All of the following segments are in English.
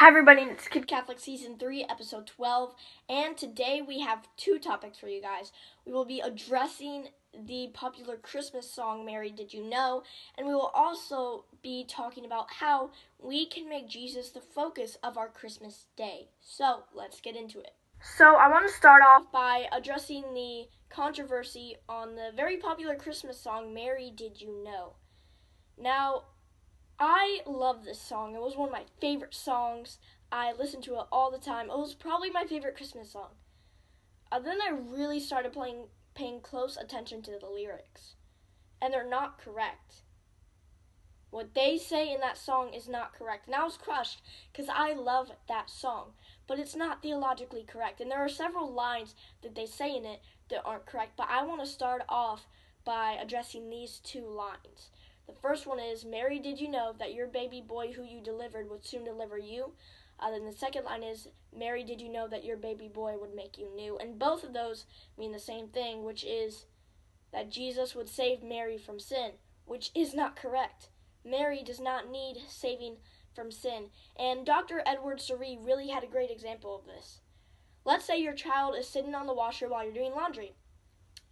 Hi everybody, it's Kid Catholic Season 3, Episode 12, and today we have two topics for you guys. We will be addressing the popular Christmas song, Mary Did You Know, and we will also be talking about how we can make Jesus the focus of our Christmas day. So, let's get into it. So, I want to start off by addressing the controversy on the very popular Christmas song, Mary Did You Know. Now, I love this song. It was one of my favorite songs. I listened to it all the time. It was probably my favorite Christmas song. Then I really started paying close attention to the lyrics. And they're not correct. What they say in that song is not correct. And I was crushed because I love that song. But it's not theologically correct. And there are several lines that they say in it that aren't correct. But I want to start off by addressing these two lines. The first one is, Mary, did you know that your baby boy who you delivered would soon deliver you? Then the second line is, Mary, did you know that your baby boy would make you new? And both of those mean the same thing, which is that Jesus would save Mary from sin, which is not correct. Mary does not need saving from sin. And Dr. Edward Surrey really had a great example of this. Let's say your child is sitting on the washer while you're doing laundry.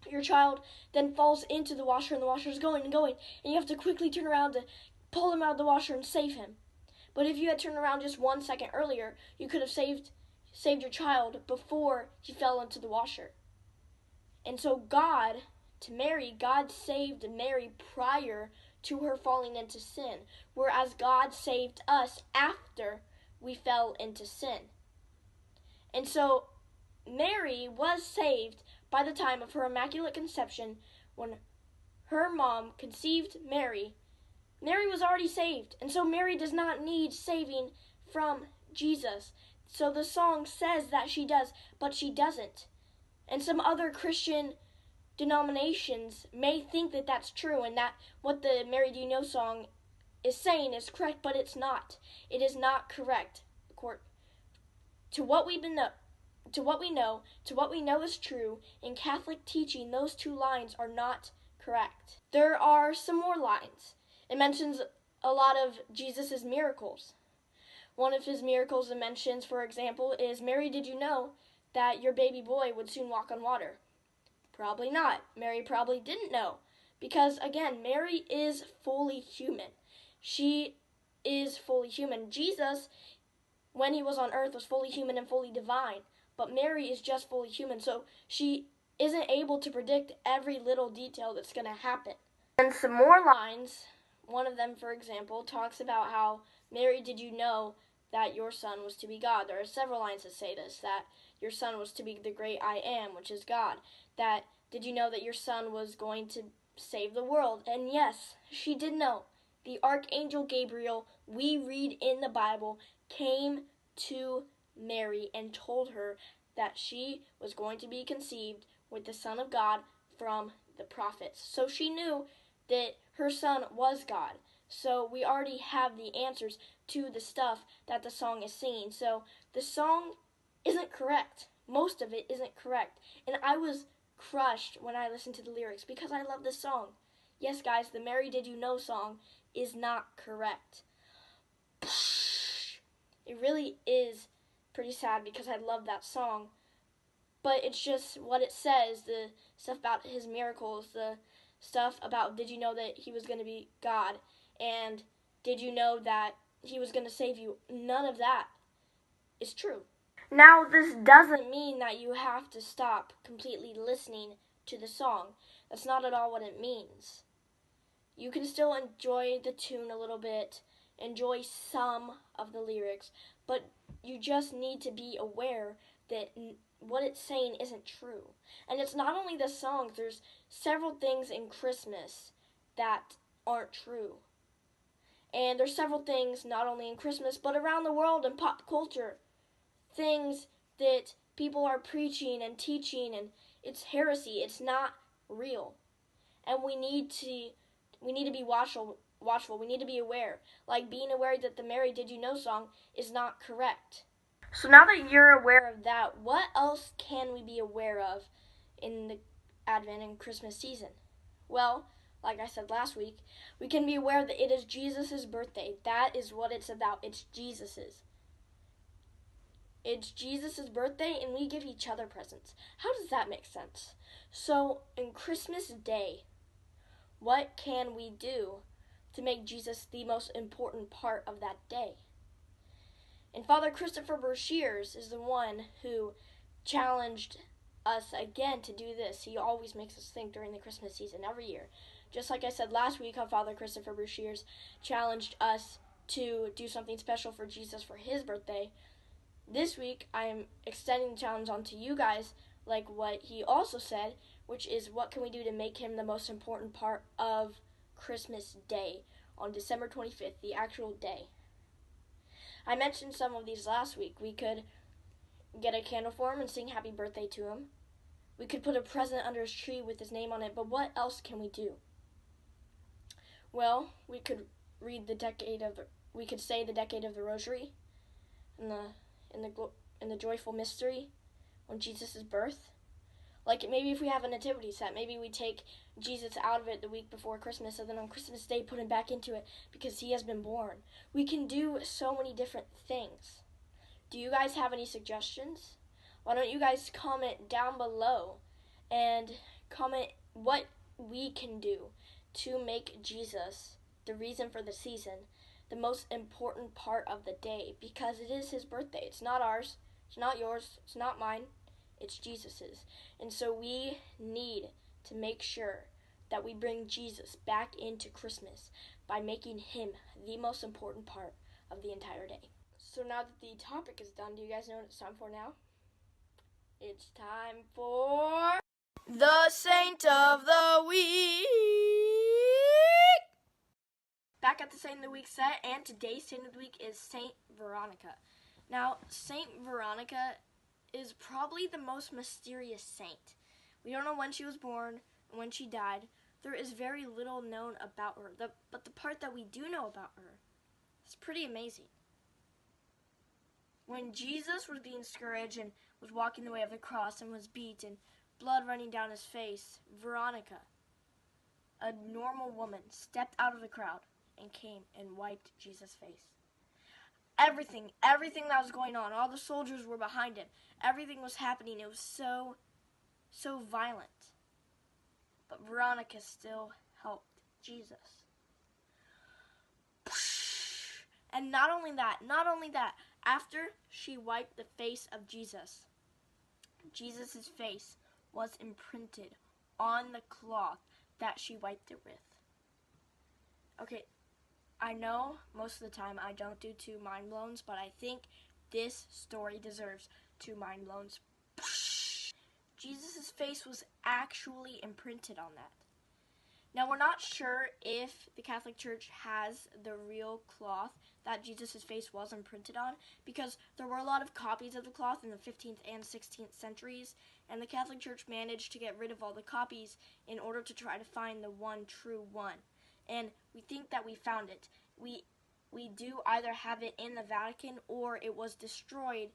Your child then falls into the washer and the washer is going and going, and you have to quickly turn around to pull him out of the washer and save him. But if you had turned around just 1 second earlier, you could have saved your child before he fell into the washer. And so God saved Mary prior to her falling into sin, whereas God saved us after we fell into sin. And so Mary was saved by the time of her Immaculate Conception. When her mom conceived Mary, Mary was already saved. And so Mary does not need saving from Jesus. So the song says that she does, but she doesn't. And some other Christian denominations may think that that's true and that what the Mary Do You Know song is saying is correct, but it's not. It is not correct. To what we know is true, in Catholic teaching, those two lines are not correct. There are some more lines. It mentions a lot of Jesus' miracles. One of his miracles it mentions, for example, is, Mary, did you know that your baby boy would soon walk on water? Probably not. Mary probably didn't know. Because, again, Mary is fully human. She is fully human. Jesus, when he was on earth, was fully human and fully divine. But Mary is just fully human, so she isn't able to predict every little detail that's going to happen. And some more lines, one of them, for example, talks about how, Mary, did you know that your son was to be God? There are several lines that say this, that your son was to be the great I am, which is God. That, did you know that your son was going to save the world? And yes, she did know. The Archangel Gabriel, we read in the Bible, came to Mary and told her that she was going to be conceived with the Son of God from the prophets. So she knew that her son was God. So we already have the answers to the stuff that the song is singing. So the song isn't correct. Most of it isn't correct. And I was crushed when I listened to the lyrics because I love this song. Yes, guys, the Mary Did You Know song is not correct. It really is pretty sad because I love that song. But it's just what it says, the stuff about his miracles, the stuff about, did you know that he was going to be God? And did you know that he was going to save you? None of that is true. Now, this doesn't mean that you have to stop completely listening to the song. That's not at all what it means. You can still enjoy the tune a little bit, enjoy some of the lyrics, but you just need to be aware that what it's saying isn't true. And it's not only the songs, there's several things in Christmas that aren't true. And there's several things not only in Christmas, but around the world in pop culture. Things that people are preaching and teaching, and it's heresy. It's not real. And we need to be watchful. We need to be aware. Like being aware that the Mary Did You Know song is not correct. So now that you're aware of that, what else can we be aware of in the Advent and Christmas season? Well, like I said last week, we can be aware that it is Jesus' birthday. That is what it's about. It's Jesus's. It's Jesus' birthday and we give each other presents. How does that make sense? So, on Christmas Day, what can we do to make Jesus the most important part of that day? And Father Christopher Brashears is the one who challenged us again to do this. He always makes us think during the Christmas season every year. Just like I said last week, how Father Christopher Brashears challenged us to do something special for Jesus for his birthday. This week, I am extending the challenge onto you guys, like what he also said, which is what can we do to make him the most important part of Christmas Day on December 25th, the actual day. I mentioned some of these last week. We could get a candle for him and sing happy birthday to him. We could put a present under his tree with his name on it, but what else can we do? Well, we could read we could say the Decade of the Rosary in the joyful mystery on Jesus' birth. Like maybe if we have a nativity set, maybe we take Jesus out of it the week before Christmas and then on Christmas Day put him back into it because he has been born. We can do so many different things. Do you guys have any suggestions? Why don't you guys comment down below and comment what we can do to make Jesus, the reason for the season, the most important part of the day, because it is his birthday. It's not ours, it's not yours, it's not mine, it's Jesus's. And so we need to make sure that we bring Jesus back into Christmas by making him the most important part of the entire day. So now that the topic is done, do you guys know what it's time for now? It's time for the Saint of the Week! Back at the Saint of the Week set, and today's Saint of the Week is Saint Veronica. Now, Saint Veronica is probably the most mysterious saint. We don't know when she was born and when she died. There is very little known about her, but the part that we do know about her is pretty amazing. When Jesus was being scourged and was walking the way of the cross and was beat and blood running down his face, Veronica, a normal woman, stepped out of the crowd and came and wiped Jesus' face. Everything that was going on, all the soldiers were behind him. Everything was happening. It was so violent. But Veronica still helped Jesus. And not only that, after she wiped the face of Jesus, Jesus' face was imprinted on the cloth that she wiped it with. Okay, I know most of the time I don't do 2 mind blowns, but I think this story deserves 2 mind blowns. Jesus' face was actually imprinted on that. Now, we're not sure if the Catholic Church has the real cloth that Jesus' face was imprinted on, because there were a lot of copies of the cloth in the 15th and 16th centuries, and the Catholic Church managed to get rid of all the copies in order to try to find the one true one. And we think that we found it. We do either have it in the Vatican or it was destroyed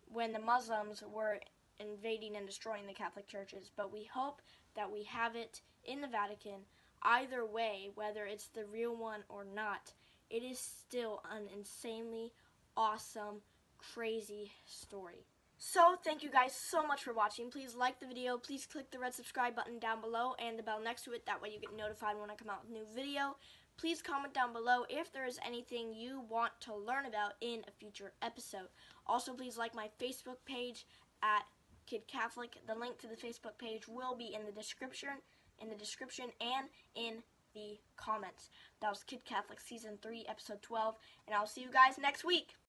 when the Muslims were invading and destroying the Catholic churches. But we hope that we have it in the Vatican. Either way, whether it's the real one or not, it is still an insanely awesome, crazy story. So, thank you guys so much for watching. Please like the video. Please click the red subscribe button down below and the bell next to it. That way you get notified when I come out with a new video. Please comment down below if there is anything you want to learn about in a future episode. Also, please like my Facebook page at Kid Catholic. The link to the Facebook page will be in the description and in the comments. That was Kid Catholic Season 3, Episode 12, and I'll see you guys next week.